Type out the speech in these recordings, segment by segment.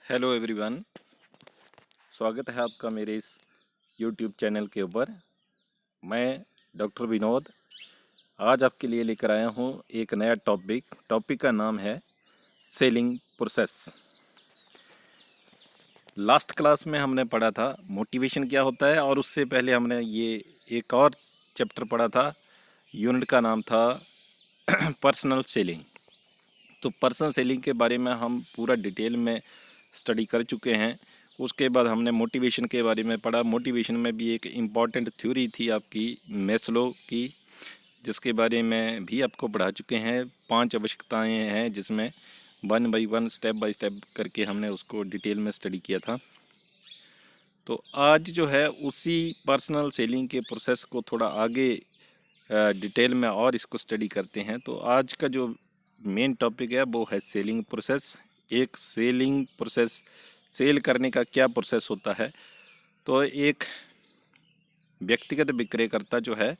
Hello everyone. स्वागत है आपका मेरे इस यूट्यूब चैनल के ऊपर। मैं डॉक्टर विनोद आज आपके लिए लेकर आया हूँ एक नया टॉपिक का नाम है सेलिंग प्रोसेस। लास्ट क्लास में हमने पढ़ा था मोटिवेशन क्या होता है, और उससे पहले हमने ये एक और चैप्टर पढ़ा था। यूनिट का नाम था पर्सनल सेलिंग। तो पर्सनल सेलिंग के बारे में हम पूरा डिटेल में स्टडी कर चुके हैं। उसके बाद हमने मोटिवेशन के बारे में पढ़ा। मोटिवेशन में भी एक इम्पॉर्टेंट थ्योरी थी आपकी मैस्लो की, जिसके बारे में भी आपको पढ़ा चुके हैं। 5 आवश्यकताएं हैं जिसमें 1 बाई 1 स्टेप बाय स्टेप करके हमने उसको डिटेल में स्टडी किया था। तो आज जो है उसी पर्सनल सेलिंग के प्रोसेस को थोड़ा आगे डिटेल में और इसको स्टडी करते हैं। तो आज का जो मेन टॉपिक है वो है सेलिंग प्रोसेस। एक सेलिंग प्रोसेस, सेल करने का क्या प्रोसेस होता है। तो एक व्यक्तिगत विक्रेता जो है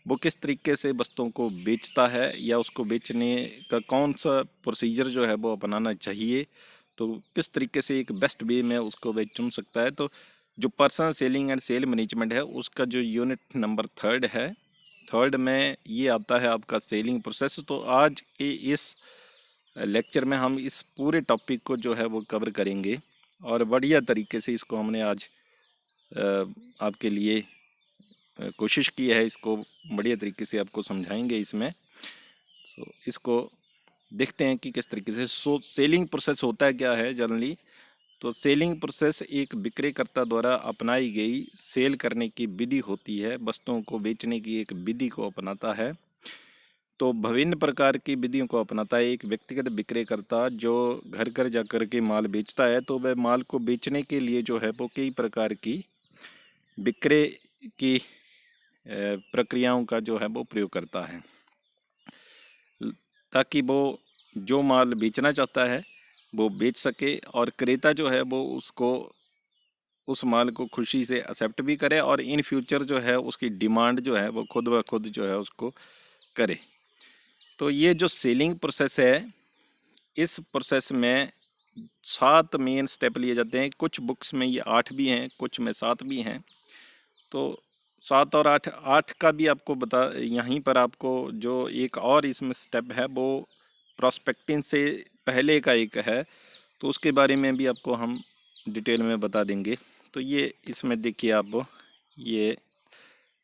वो किस तरीके से वस्तुओं को बेचता है, या उसको बेचने का कौन सा प्रोसीजर जो है वो अपनाना चाहिए, तो किस तरीके से एक बेस्ट वे में उसको वे चुन सकता है। तो जो personal selling and sale management है उसका जो यूनिट नंबर 3 है, थर्ड में ये आता है आपका सेलिंग प्रोसेस। तो आज के इस लेक्चर में हम इस पूरे टॉपिक को जो है वो कवर करेंगे, और बढ़िया तरीके से इसको हमने आज आपके लिए कोशिश की है। इसको बढ़िया तरीके से आपको समझाएंगे इसमें। तो इसको देखते हैं कि किस तरीके से सेलिंग प्रोसेस होता है, क्या है जनरली। तो सेलिंग प्रोसेस एक विक्रेता द्वारा अपनाई गई सेल करने की विधि होती है। वस्तुओं को बेचने की एक विधि को अपनाता है। तो विभिन्न प्रकार की विधियों को अपनाता है एक व्यक्तिगत विक्रेता जो घर घर जाकर के माल बेचता है। तो वह माल को बेचने के लिए जो है वो कई प्रकार की विक्रय की प्रक्रियाओं का जो है वो प्रयोग करता है, ताकि वो जो माल बेचना चाहता है वो बेच सके, और क्रेता जो है वो उसको उस माल को खुशी से एक्सेप्ट भी करे, और इन फ्यूचर जो है उसकी डिमांड जो है वो खुद ब खुद जो है उसको करे। तो ये जो सेलिंग प्रोसेस है, इस प्रोसेस में 7 मेन स्टेप लिए जाते हैं। कुछ बुक्स में ये 8 भी हैं, कुछ में 7 भी हैं। तो 7 और 8 का भी आपको बता, यहीं पर आपको जो एक और इसमें स्टेप है वो प्रोस्पेक्टिंग से पहले का एक है, तो उसके बारे में भी आपको हम डिटेल में बता देंगे। तो ये इसमें देखिए आप, ये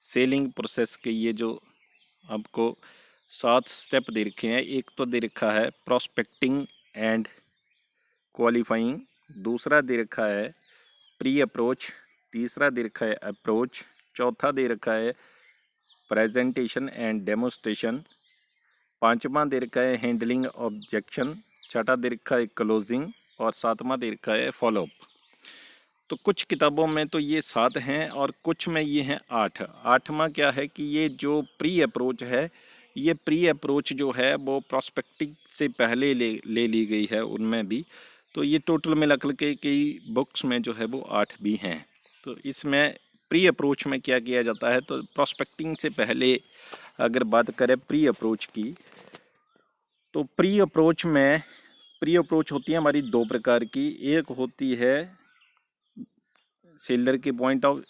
सेलिंग प्रोसेस के ये जो आपको 7 स्टेप दे रखे हैं। एक तो दे रखा है प्रोस्पेक्टिंग एंड क्वालिफाइंग, दूसरा दे रखा है प्री अप्रोच, तीसरा दे रखा है अप्रोच, चौथा दे रखा है प्रेजेंटेशन एंड डेमोस्ट्रेशन, पांचवा दे रखा है हैंडलिंग ऑब्जेक्शन, छठा दे रखा है क्लोजिंग, और सातवां दे रखा है फॉलोअप। तो कुछ किताबों में तो ये 7 हैं और कुछ में ये हैं 8। आठवां क्या है कि ये जो प्री अप्रोच है, ये प्री अप्रोच जो है वो प्रोस्पेक्टिंग से पहले ले ली गई है उनमें भी। तो ये टोटल मिला के कई बुक्स में जो है वो 8 भी हैं। तो इसमें प्री अप्रोच में क्या किया जाता है, तो प्रोस्पेक्टिंग से पहले अगर बात करें प्री अप्रोच की, तो प्री अप्रोच होती है हमारी 2 प्रकार की। एक होती है सेलर के पॉइंट ऑफ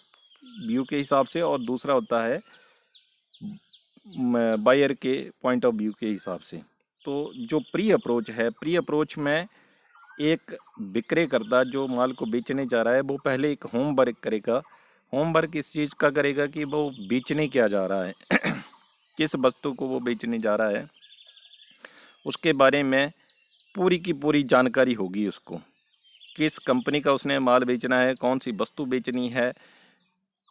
व्यू के हिसाब से, और दूसरा होता है बायर के पॉइंट ऑफ व्यू के हिसाब से। तो जो प्री अप्रोच है, प्री अप्रोच में एक विक्रेता जो माल को बेचने जा रहा है वो पहले एक होमवर्क करेगा। होमवर्क इस चीज़ का करेगा कि वो बेचने क्या जा रहा है किस वस्तु को वो बेचने जा रहा है, उसके बारे में पूरी की पूरी जानकारी होगी उसको। किस कंपनी का उसने माल बेचना है, कौन सी वस्तु बेचनी है,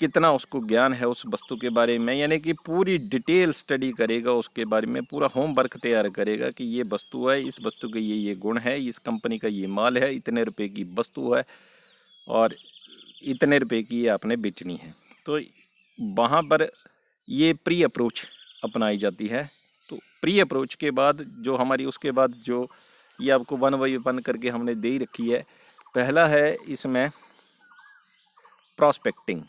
कितना उसको ज्ञान है उस वस्तु के बारे में, यानी कि पूरी डिटेल स्टडी करेगा उसके बारे में। पूरा होमवर्क तैयार करेगा कि ये वस्तु है, इस वस्तु के ये गुण है, इस कंपनी का ये माल है, इतने रुपए की वस्तु है, और इतने रुपए की ये आपने बेचनी है। तो वहाँ पर ये प्री अप्रोच अपनाई जाती है। तो प्री अप्रोच के बाद जो हमारी, उसके बाद जो ये आपको 1 बाई 1 करके हमने दे ही रखी है। पहला है इसमें प्रॉस्पेक्टिंग।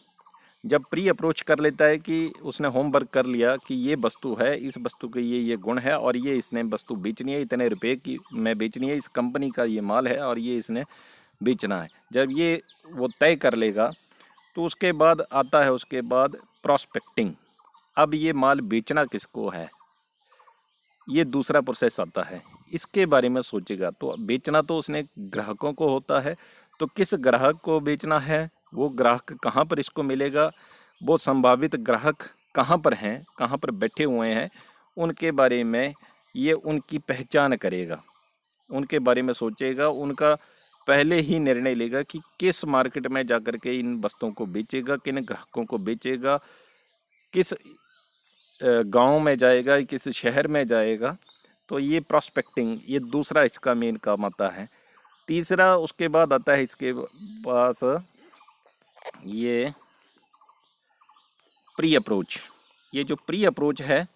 जब प्री अप्रोच कर लेता है कि उसने होमवर्क कर लिया कि ये वस्तु है, इस वस्तु के ये गुण है, और ये इसने वस्तु बेचनी है, इतने रुपए की मैं बेचनी है, इस कंपनी का ये माल है और ये इसने बेचना है। जब ये वो तय कर लेगा तो उसके बाद आता है उसके बाद प्रॉस्पेक्टिंग। अब ये माल बेचना किसको है, ये दूसरा प्रोसेस आता है, इसके बारे में सोचेगा। तो बेचना तो उसने ग्राहकों को होता है, तो किस ग्राहक को बेचना है, वो ग्राहक कहाँ पर इसको मिलेगा, वो संभावित ग्राहक कहाँ पर हैं, कहाँ पर बैठे हुए हैं, उनके बारे में ये उनकी पहचान करेगा, उनके बारे में सोचेगा, उनका पहले ही निर्णय लेगा कि किस मार्केट में जाकर के इन वस्तुओं को बेचेगा, किन ग्राहकों को बेचेगा, किस गांव में जाएगा, किस शहर में जाएगा। तो ये प्रॉस्पेक्टिंग, ये दूसरा इसका मेन काम आता है। तीसरा उसके बाद आता है इसके पास ये प्री अप्रोच। ये जो प्री अप्रोच है,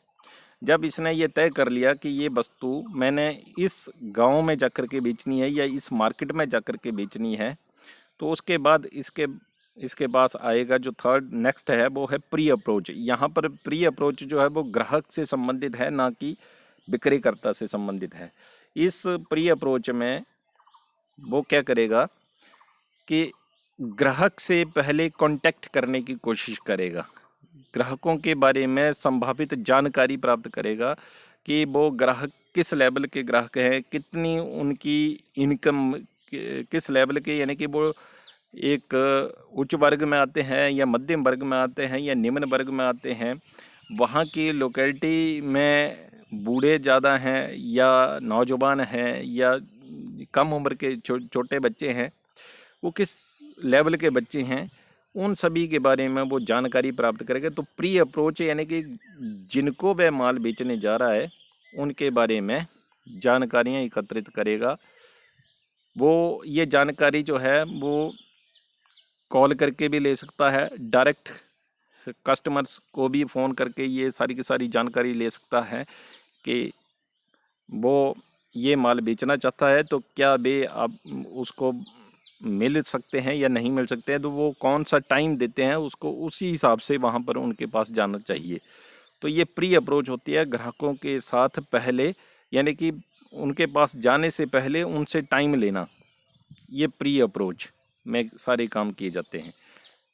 जब इसने ये तय कर लिया कि ये वस्तु मैंने इस गांव में जाकर के बेचनी है या इस मार्केट में जाकर के बेचनी है, तो उसके बाद इसके इसके पास आएगा जो थर्ड नेक्स्ट है, वो है प्री अप्रोच। यहाँ पर प्री अप्रोच जो है वो ग्राहक से संबंधित है, ना कि विक्रेता से संबंधित है। इस प्री अप्रोच में वो क्या करेगा कि ग्राहक से पहले कांटेक्ट करने की कोशिश करेगा, ग्राहकों के बारे में संभावित जानकारी प्राप्त करेगा कि वो ग्राहक किस लेवल के ग्राहक हैं, कितनी उनकी इनकम किस लेवल के, यानी कि वो एक उच्च वर्ग में आते हैं या मध्यम वर्ग में आते हैं या निम्न वर्ग में आते हैं, वहाँ की लोकेलिटी में बूढ़े ज़्यादा हैं या नौजवान हैं या कम उम्र के छोटे बच्चे हैं, वो किस लेवल के बच्चे हैं, उन सभी के बारे में वो जानकारी प्राप्त करेगा। तो प्री अप्रोच यानी कि जिनको वह माल बेचने जा रहा है उनके बारे में जानकारियाँ एकत्रित करेगा। वो ये जानकारी जो है वो कॉल करके भी ले सकता है, डायरेक्ट कस्टमर्स को भी फ़ोन करके ये सारी की सारी जानकारी ले सकता है कि वो ये माल बेचना चाहता है, तो क्या वे आप उसको मिल सकते हैं या नहीं मिल सकते हैं, तो वो कौन सा टाइम देते हैं उसको उसी हिसाब से वहाँ पर उनके पास जाना चाहिए। तो ये प्री अप्रोच होती है ग्राहकों के साथ पहले, यानी कि उनके पास जाने से पहले उनसे टाइम लेना, ये प्री अप्रोच में सारे काम किए जाते हैं।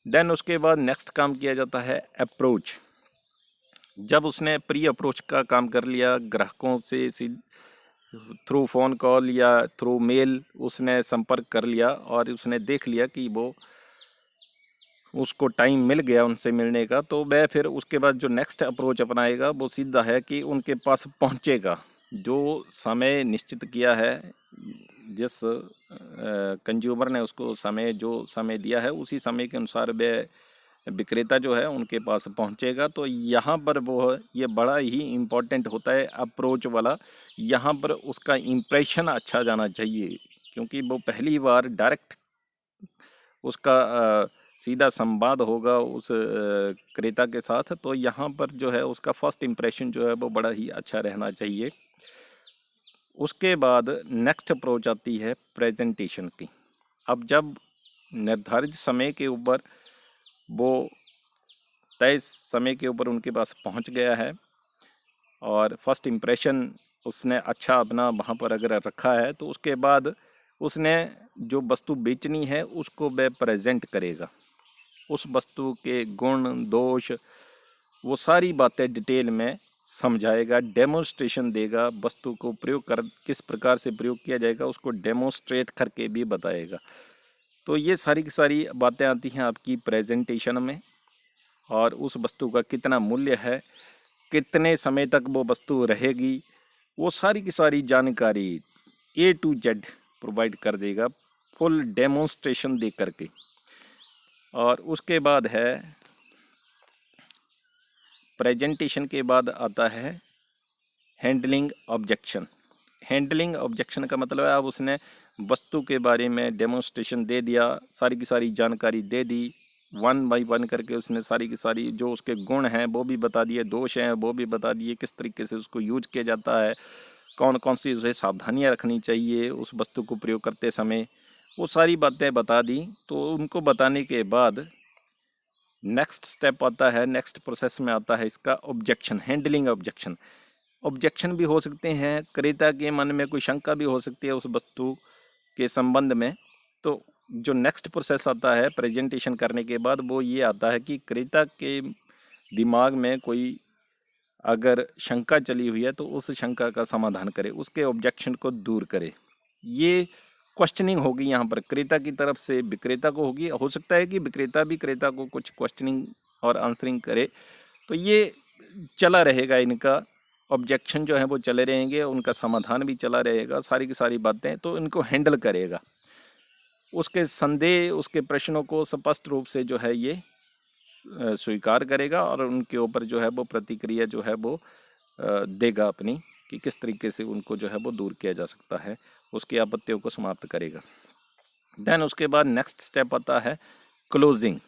देन उसके बाद नेक्स्ट काम किया जाता है अप्रोच। जब उसने प्री अप्रोच का काम कर लिया, ग्राहकों से थ्रू फ़ोन कॉल या थ्रू मेल उसने संपर्क कर लिया और उसने देख लिया कि वो उसको टाइम मिल गया उनसे मिलने का, तो वह फिर उसके बाद जो नेक्स्ट अप्रोच अपनाएगा वो सीधा है कि उनके पास पहुंचेगा। जो समय निश्चित किया है, जिस कंज्यूमर ने उसको जो समय दिया है उसी समय के अनुसार वह विक्रेता जो है उनके पास पहुंचेगा। तो यहाँ पर वो ये बड़ा ही इम्पोर्टेंट होता है अप्रोच वाला। यहाँ पर उसका इम्प्रेशन अच्छा जाना चाहिए, क्योंकि वो पहली बार डायरेक्ट उसका सीधा संवाद होगा उस क्रेता के साथ, तो यहाँ पर जो है उसका फर्स्ट इम्प्रेशन जो है वो बड़ा ही अच्छा रहना चाहिए। उसके बाद नेक्स्ट अप्रोच आती है प्रेजेंटेशन की। अब जब निर्धारित समय के ऊपर वो तय समय के ऊपर उनके पास पहुंच गया है और फर्स्ट इम्प्रेशन उसने अच्छा अपना वहाँ पर अगर रखा है, तो उसके बाद उसने जो वस्तु बेचनी है उसको वह प्रेजेंट करेगा। उस वस्तु के गुण दोष वो सारी बातें डिटेल में समझाएगा, डेमोन्स्ट्रेशन देगा, वस्तु को किस प्रकार से प्रयोग किया जाएगा उसको डेमोन्स्ट्रेट करके भी बताएगा। तो ये सारी की सारी बातें आती हैं आपकी प्रेजेंटेशन में। और उस वस्तु का कितना मूल्य है, कितने समय तक वो वस्तु रहेगी, वो सारी की सारी जानकारी A to Z प्रोवाइड कर देगा, फुल डेमोन्स्ट्रेशन दे करके। और उसके बाद है प्रेजेंटेशन के बाद आता है हैंडलिंग ऑब्जेक्शन। हैंडलिंग ऑब्जेक्शन का मतलब है अब उसने वस्तु के बारे में डेमोन्स्ट्रेशन दे दिया, सारी की सारी जानकारी दे दी, वन बाय वन करके उसने सारी की सारी जो उसके गुण हैं वो भी बता दिए, दोष हैं वो भी बता दिए, किस तरीके से उसको यूज किया जाता है, कौन कौन सी उसे सावधानियां रखनी चाहिए उस वस्तु को प्रयोग करते समय, वो सारी बातें बता दी। तो उनको बताने के बाद नेक्स्ट स्टेप आता है, नेक्स्ट प्रोसेस में आता है इसका ऑब्जेक्शन, हैंडलिंग ऑब्जेक्शन। ऑब्जेक्शन भी हो सकते हैं, क्रेता के मन में कोई शंका भी हो सकती है उस वस्तु के संबंध में, तो जो नेक्स्ट प्रोसेस आता है प्रेजेंटेशन करने के बाद, वो ये आता है कि क्रेता के दिमाग में कोई अगर शंका चली हुई है तो उस शंका का समाधान करे, उसके ऑब्जेक्शन को दूर करे। ये क्वेश्चनिंग होगी यहाँ पर, क्रेता की तरफ से विक्रेता को होगी। हो सकता है कि विक्रेता भी क्रेता को कुछ क्वेश्चनिंग और आंसरिंग करे। तो ये चला रहेगा, इनका ऑब्जेक्शन जो है वो चले रहेंगे, उनका समाधान भी चला रहेगा, सारी की सारी बातें तो इनको हैंडल करेगा। उसके संदेह, उसके प्रश्नों को स्पष्ट रूप से जो है ये स्वीकार करेगा और उनके ऊपर जो है वो प्रतिक्रिया जो है वो देगा अपनी, कि किस तरीके से उनको जो है वो दूर किया जा सकता है, उसकी आपत्तियों को समाप्त करेगा। देन उसके बाद नेक्स्ट स्टेप आता है क्लोजिंग।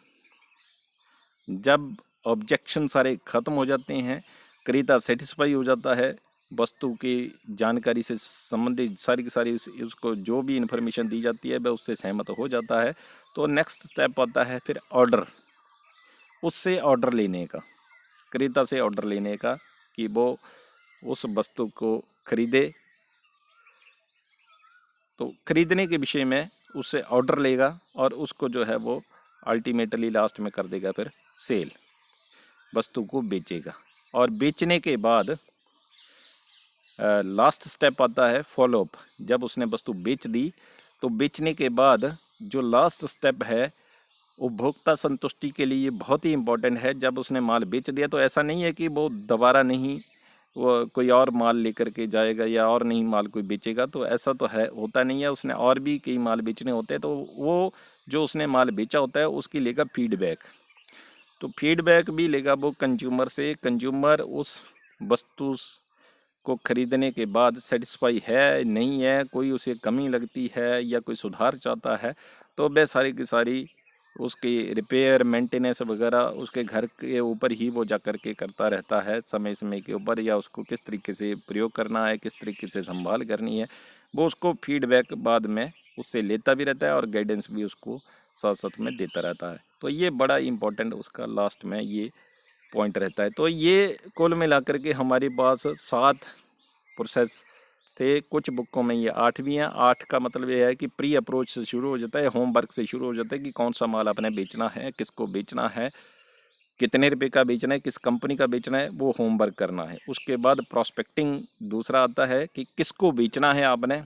जब ऑब्जेक्शन सारे खत्म हो जाते हैं, क्रेता सेटिस्फाई हो जाता है, वस्तु की जानकारी से संबंधित सारी की सारी उसको जो भी इन्फॉर्मेशन दी जाती है वह उससे सहमत हो जाता है, तो नेक्स्ट स्टेप आता है फिर ऑर्डर। उससे ऑर्डर लेने का, क्रेता से ऑर्डर लेने का कि वो उस वस्तु को खरीदे। तो खरीदने के विषय में उससे ऑर्डर लेगा और उसको जो है वो अल्टीमेटली लास्ट में कर देगा फिर सेल, वस्तु को बेचेगा। और बेचने के बाद लास्ट स्टेप आता है फॉलोअप। जब उसने वस्तु बेच दी तो बेचने के बाद जो लास्ट स्टेप है उपभोक्ता संतुष्टि के लिए बहुत ही इम्पोर्टेंट है। जब उसने माल बेच दिया तो ऐसा नहीं है कि वो दोबारा नहीं वो कोई और माल लेकर के जाएगा या और नहीं माल कोई बेचेगा, तो ऐसा तो है होता नहीं है। उसने और भी कई माल बेचने होते हैं, तो वो जो उसने माल बेचा होता है उसकी लेगा फीडबैक। तो फीडबैक भी लेगा वो कंज्यूमर से। कंज्यूमर उस वस्तु को खरीदने के बाद सेटिस्फाई है नहीं है, कोई उसे कमी लगती है या कोई सुधार चाहता है, तो वह सारी की सारी उसकी रिपेयर मेंटेनेंस वगैरह उसके घर के ऊपर ही वो जा कर के करता रहता है समय समय के ऊपर, या उसको किस तरीके से प्रयोग करना है, किस तरीके से संभाल करनी है, वो उसको फीडबैक बाद में उससे लेता भी रहता है और गाइडेंस भी उसको साथ साथ में देता रहता है। तो ये बड़ा इम्पोर्टेंट उसका लास्ट में ये पॉइंट रहता है। तो ये कुल मिलाकर के हमारे पास 7 प्रोसेस थे। कुछ बुकों में ये 8 भी हैं। 8 का मतलब ये है कि प्री अप्रोच से शुरू हो जाता है, होमवर्क से शुरू हो जाता है कि कौन सा माल आपने बेचना है, किसको बेचना है, कितने रुपए का बेचना है, किस कंपनी का बेचना है, वो होमवर्क करना है। उसके बाद प्रोस्पेक्टिंग दूसरा आता है कि किसको बेचना है, आपने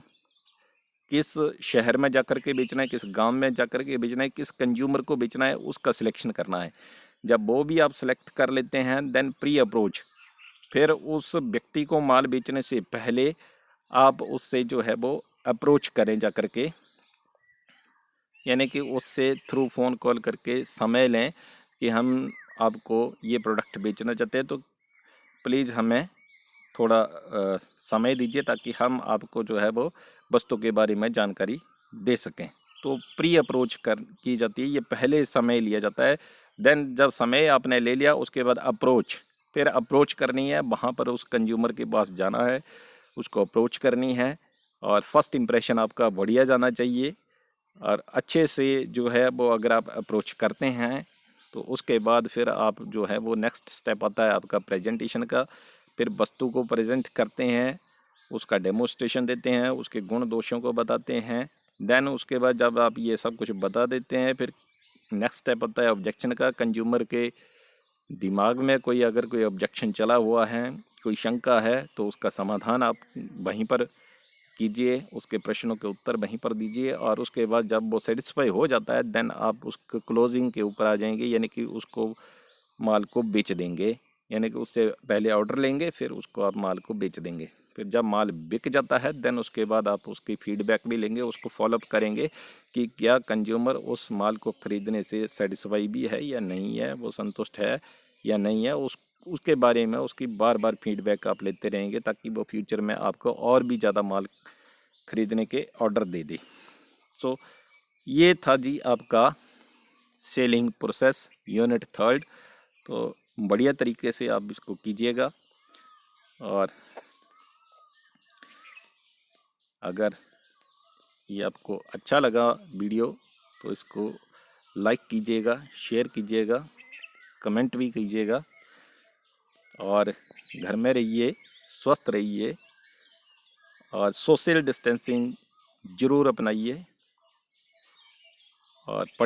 किस शहर में जाकर के बेचना है, किस गांव में जाकर के बेचना है, किस कंज्यूमर को बेचना है, उसका सिलेक्शन करना है। जब वो भी आप सेलेक्ट कर लेते हैं देन प्री अप्रोच, फिर उस व्यक्ति को माल बेचने से पहले आप उससे जो है वो अप्रोच करें जा कर के, यानी कि उससे थ्रू फ़ोन कॉल करके समय लें कि हम आपको ये प्रोडक्ट बेचना चाहते हैं, तो प्लीज़ हमें थोड़ा समय दीजिए ताकि हम आपको जो है वो वस्तु के बारे में जानकारी दे सकें। तो प्री अप्रोच कर की जाती है, ये पहले समय लिया जाता है। देन जब समय आपने ले लिया उसके बाद अप्रोच, फिर अप्रोच करनी है, वहाँ पर उस कंज्यूमर के पास जाना है, उसको अप्रोच करनी है और फर्स्ट इम्प्रेशन आपका बढ़िया जाना चाहिए। और अच्छे से जो है वो अगर आप अप्रोच करते हैं तो उसके बाद फिर आप जो है वो नेक्स्ट स्टेप आता है आपका प्रेजेंटेशन का। फिर वस्तु को प्रेजेंट करते हैं, उसका डेमोस्ट्रेशन देते हैं, उसके गुण दोषों को बताते हैं। देन उसके बाद जब आप ये सब कुछ बता देते हैं, फिर नेक्स्ट स्टेप आता है ऑब्जेक्शन का। कंज्यूमर के दिमाग में कोई अगर कोई ऑब्जेक्शन चला हुआ है, कोई शंका है, तो उसका समाधान आप वहीं पर कीजिए, उसके प्रश्नों के उत्तर वहीं पर दीजिए। और उसके बाद जब वो सेटिस्फाई हो जाता है देन आप उसको क्लोजिंग के ऊपर आ जाएंगे, यानी कि उसको माल को बेच देंगे। यानी कि उससे पहले ऑर्डर लेंगे फिर उसको आप माल को बेच देंगे। फिर जब माल बिक जाता है देन उसके बाद आप उसकी फीडबैक भी लेंगे, उसको फॉलोअप करेंगे कि क्या कंज्यूमर उस माल को ख़रीदने से सेटिस्फाई भी है या नहीं है, वो संतुष्ट है या नहीं है, उसके बारे में उसकी बार बार फीडबैक आप लेते रहेंगे ताकि वो फ्यूचर में आपको और भी ज़्यादा माल खरीदने के ऑर्डर दे दे। सो ये था जी आपका सेलिंग प्रोसेस यूनिट 3। तो बढ़िया तरीके से आप इसको कीजिएगा और अगर ये आपको अच्छा लगा वीडियो तो इसको लाइक कीजिएगा, शेयर कीजिएगा, कमेंट भी कीजिएगा और घर में रहिए, स्वस्थ रहिए और सोशल डिस्टेंसिंग ज़रूर अपनाइए। और पढ़